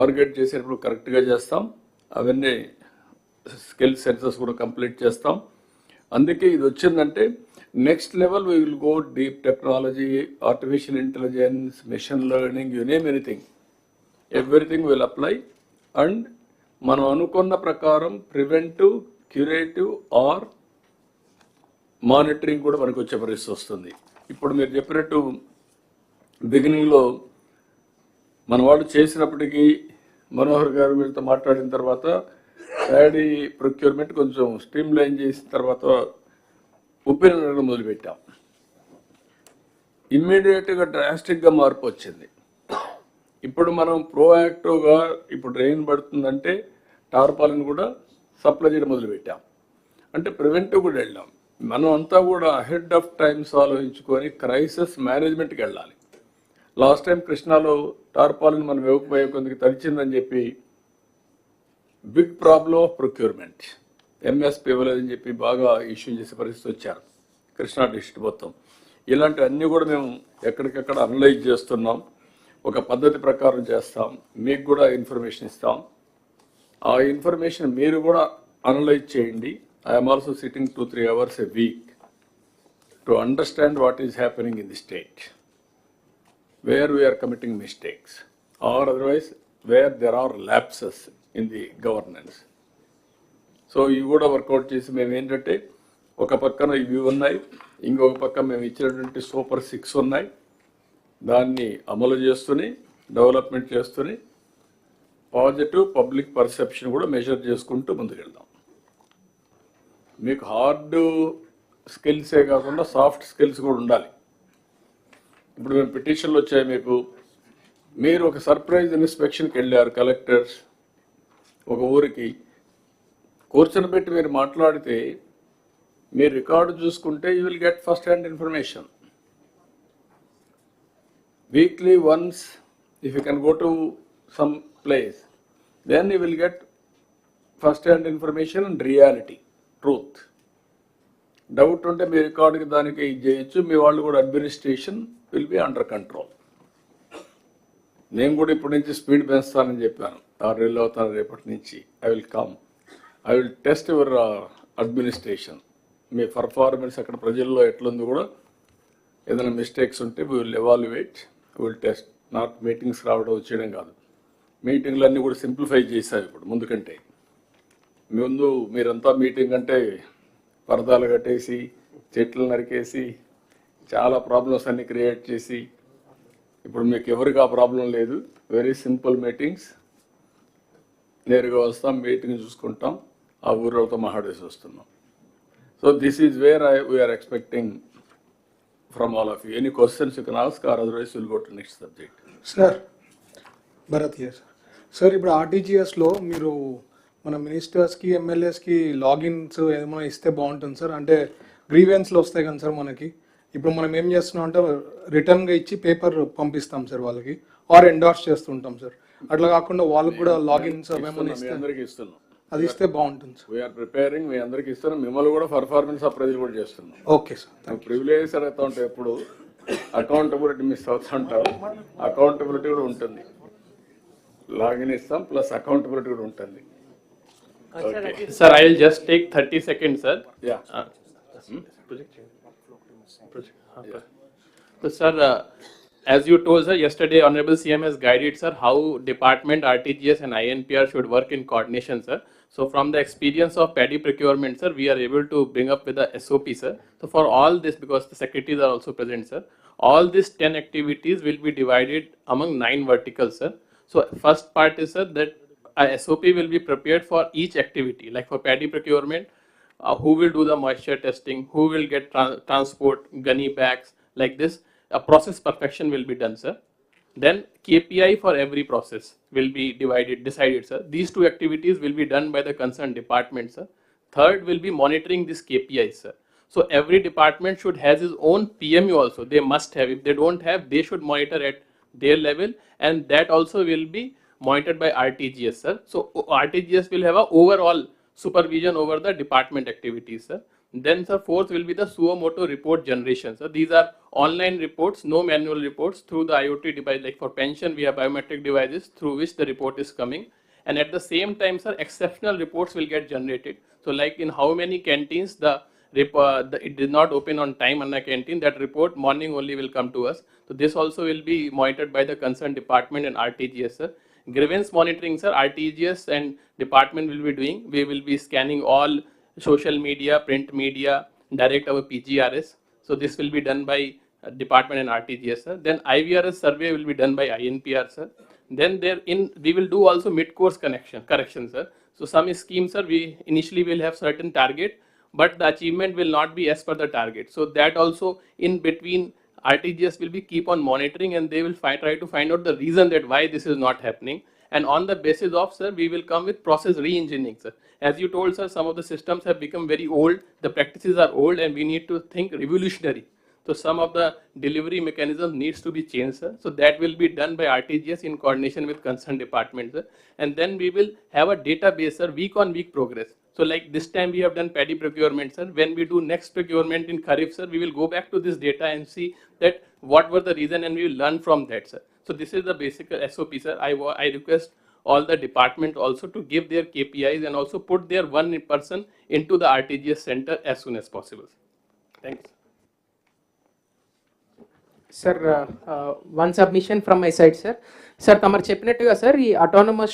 Target చేసేటప్పుడు కరెక్ట్గా చేస్తాం. అవన్నీ స్కిల్ సెన్సెస్ కూడా కంప్లీట్ చేస్తాం. అందుకే ఇది వచ్చిందంటే next level we will go deep technology, artificial intelligence, machine learning, you name anything, everything will apply. And మనం అనుకున్న ప్రకారం ప్రివెంటివ్, క్యూరేటివ్ ఆర్ మానిటరింగ్ కూడా మనకు వచ్చే పరిస్థితి వస్తుంది. ఇప్పుడు మీరు చెప్పినట్టు బిగినింగ్లో మన వాళ్ళు చేసినప్పటికీ మనోహర్ గారు వీళ్ళతో మాట్లాడిన తర్వాత ప్యాడీ ప్రొక్యూర్మెంట్ కొంచెం స్ట్రీమ్ లైన్ చేసిన తర్వాత ఒపీనియన్ అడగడం మొదలుపెట్టాం. ఇమ్మీడియట్గా డ్రాస్టిక్గా మార్పు వచ్చింది. ఇప్పుడు మనం ప్రోయాక్టివ్గా ఇప్పుడు రెయిన్ పడుతుందంటే టార్పాలిన్ కూడా సప్లై చేయడం మొదలుపెట్టాం. అంటే ప్రివెంటివ్ కూడా వెళ్ళాం. మనం అంతా కూడా అహెడ్ ఆఫ్ టైమ్స్ ఆలోచించుకొని క్రైసిస్ మేనేజ్మెంట్కి వెళ్ళాలి. లాస్ట్ టైం కృష్ణాలో టార్పాలిన్ మనం ఇవ్వకపోయే కొందికి తడిచిందని చెప్పి big problem of procurement, MSP ఇవ్వలేదని చెప్పి బాగా ఇష్యూ చేసే పరిస్థితి వచ్చారు కృష్ణా డిస్ట్రిక్ట్ మొత్తం. ఇలాంటివన్నీ కూడా మేము ఎక్కడికక్కడ అనలైజ్ చేస్తున్నాం. ఒక పద్ధతి ప్రకారం చేస్తాం. మీకు కూడా ఇన్ఫర్మేషన్ ఇస్తాం. ఆ ఇన్ఫర్మేషన్ మీరు కూడా అనలైజ్ చేయండి. I'm also sitting 2-3 hours a week to understand what is happening in the state, where we are committing mistakes, or otherwise where there are lapses in the governance. So ఇవి కూడా work out చేసి మేము ఏంటంటే ఒక పక్కన ఇవి ఉన్నాయి, ఇంకొక పక్క మేము ఇచ్చినటువంటి సూపర్ 6 ఉన్నాయి. దాన్ని అమలు చేస్తూనే డెవలప్మెంట్ చేస్తూనే పాజిటివ్ పబ్లిక్ పర్సెప్షన్ కూడా మెజర్ చేసుకుంటూ ముందుకెళ్దాం. మీకు హార్డ్ స్కిల్సే కాకుండా సాఫ్ట్ స్కిల్స్ కూడా ఉండాలి. ఇప్పుడు మేము పిటిషన్లు వచ్చాయి మీకు. మీరు ఒక సర్ప్రైజ్ ఇన్స్పెక్షన్కి వెళ్ళారు, కలెక్టర్స్ ఒక ఊరికి కూర్చొని పెట్టి మీరు మాట్లాడితే మీరు రికార్డు చూసుకుంటే you will get first hand information. Weekly once if you can go to some place, then you will get first hand information and reality, truth. Doubt ఉంటే మీ రికార్డుకి దానికి ఇది చేయొచ్చు. మీ వాళ్ళు కూడా administration will be under control. నేను కూడా ఇప్పటి నుంచి స్పీడ్ పెంచుతానని చెప్పాను. 6 నెలలు అవుతాను రేపటి నుంచి. I will test your administration. Me performance అక్కడ ప్రజల్లో ఎట్లుంది కూడా, ఏదైనా మిస్టేక్స్ ఉంటే we will evaluate, will test. Not meetings రావడం వచ్చేయడం కాదు. మీటింగ్లన్నీ కూడా సింప్లిఫై చేశారు ఇప్పుడు ముందు కంటే. ముందు మీరంతా మీటింగ్ అంటే పరదాలు కట్టేసి, చెట్లు నరికేసి, చాలా ప్రాబ్లమ్స్ అన్ని క్రియేట్ చేసి, ఇప్పుడు మీకు ఎవరికి ఆ ప్రాబ్లం లేదు. Very simple meetings. నేరుగా వస్తాం, మీటింగ్ చూసుకుంటాం, ఆ ఊరితో మాట్లాడేసి వస్తున్నాం. So this is where we're expecting from all of you. Any questions you can ask, or otherwise will go to next subject. Sir Bharat here. Sir ఇప్పుడు ఆర్టీజీఎస్లో మీరు మన మినిస్టర్స్కి, ఎమ్మెల్యేస్కి లాగిన్స్ ఏమైనా ఇస్తే బాగుంటుంది సార్. అంటే గ్రీవెన్స్లు వస్తాయి కదా సార్ మనకి. ఇప్పుడు మనం ఏం చేస్తున్నాం అంటే రిటర్న్గా ఇచ్చి పేపర్ పంపిస్తాం సార్ వాళ్ళకి, ఆర్ ఎండార్స్ చేస్తుంటాం సార్. అట్లా కాకుండా వాళ్ళకి కూడా లాగిన్స్ ఏమైనా ఇస్తే అందరికీ ఇస్తున్నాం. అది ఇస్తే బాగుంటుంది సార్. వీఆర్ ప్రిపేరింగ్, మీ అందరికీ ఇస్తున్నాం. మిమ్మల్ని కూడా పర్ఫార్మెన్స్ అప్రైజల్ కూడా చేస్తున్నాం. Okay sir. ప్రివిలేజ్ అవుతా ఉంటాయి, ఎప్పుడు అకౌంటబిలిటీ మిస్ అవుతుంటారు. అకౌంటబిలిటీ కూడా ఉంటుంది. లాగిన్ ఇస్తాం ప్లస్ అకౌంటబిలిటీ కూడా ఉంటుంది. Sir, I will just take 30 seconds, sir. Yeah. So, sir, as you told, sir, yesterday Honorable CM has guided, sir, how department RTGS and INPR should work in coordination, sir. So, from the experience of paddy procurement, sir, we are able to bring up with the SOP, sir. So, for all this, because the secretaries are also present, sir, all these 10 activities will be divided among 9 verticals, sir. So, first part is, sir, that a SOP will be prepared for each activity, like for paddy procurement, who will do the moisture testing, who will get transport, gunny bags, like this. A process perfection will be done, sir. Then KPI for every process will be decided, sir. These 2 activities will be done by the concerned department, sir. Third will be monitoring this KPIs, sir. So every department should have his own PMU also. They must have. If they don't have, they should monitor at their level, and that also will be monitored by RTGS, sir. So RTGS will have a overall supervision over the department activities, sir. Then, sir, fourth will be the Suomoto report generation. So these are online reports, no manual reports through the IoT device. Like for pension, we have biometric devices through which the report is coming. And at the same time, sir, exceptional reports will get generated. So like in how many canteens it did not open on time in a canteen, that report morning only will come to us. So this also will be monitored by the concerned department and RTGS, sir. Grievance monitoring, sir, RTGS and department will be doing. We will be scanning all social media, print media, direct our PGRS. So this will be done by department and RTGS, sir. Then IVRS survey will be done by INPR, sir. Then we will do also mid-course correction, sir. So some schemes, sir, we initially will have certain target, but the achievement will not be as per the target. So that also in between RTGS will be keep on monitoring, and they will try to find out the reason that why this is not happening. And on the basis of, sir, we will come with process re-engineering, sir. As you told, sir, some of the systems have become very old, the practices are old, and we need to think revolutionary. So some of the delivery mechanism needs to be changed, sir. So that will be done by RTGS in coordination with concerned departments, sir. And then we will have a database, sir, week on week progress. So like this time we have done paddy procurement, sir. When we do next procurement in Kharif, sir, we will go back to this data and see that what were the reason, and we will learn from that, sir. So this is the basic SOP, sir. I request all the department also to give their KPIs and also put their one person into the RTGS center as soon as possible. Thanks. Sir, one submission from my side, sir. Sir, తమరు చెప్పినట్టుగా sir ఈ autonomous